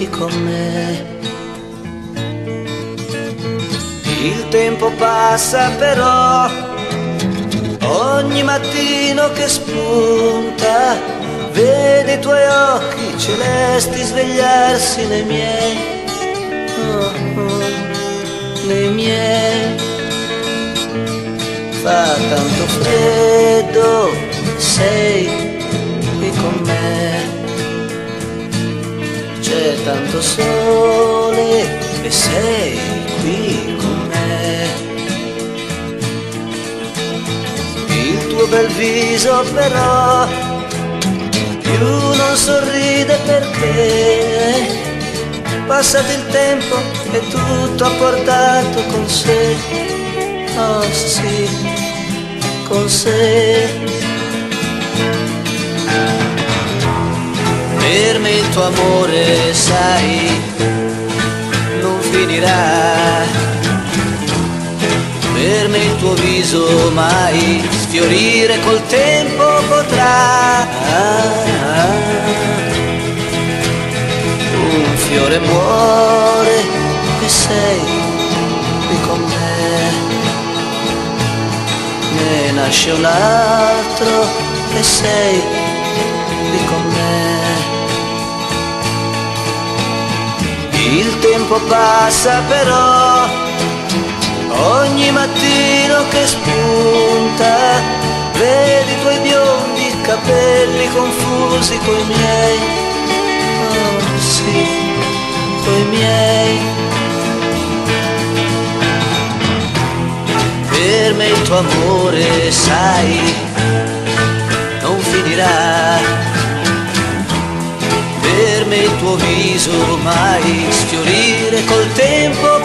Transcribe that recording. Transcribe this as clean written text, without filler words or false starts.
qui con me. Il tempo passa però, ogni mattino che spunta, vedi i tuoi occhi celesti svegliarsi nei miei, nei miei. Fa tanto freddo, sei qui con me. C'è tanto sole e sei qui con me. Il tuo bel viso però più non sorride perché passato il tempo e tutto ha portato con sé, oh sì, con sé. Per me il tuo amore, sai, non finirà. Per me il tuo viso mai sfiorire col tempo potrà. Un fiore muore e sei qui con me. Ne nasce un altro e sei qui con me. Il tempo passa però, ogni mattino che spunta, vedi i tuoi biondi capelli confusi coi miei, oh sì, coi miei. Per me il tuo amore, sai, non finirà. Per me il tuo viso mai sfiorire col tempo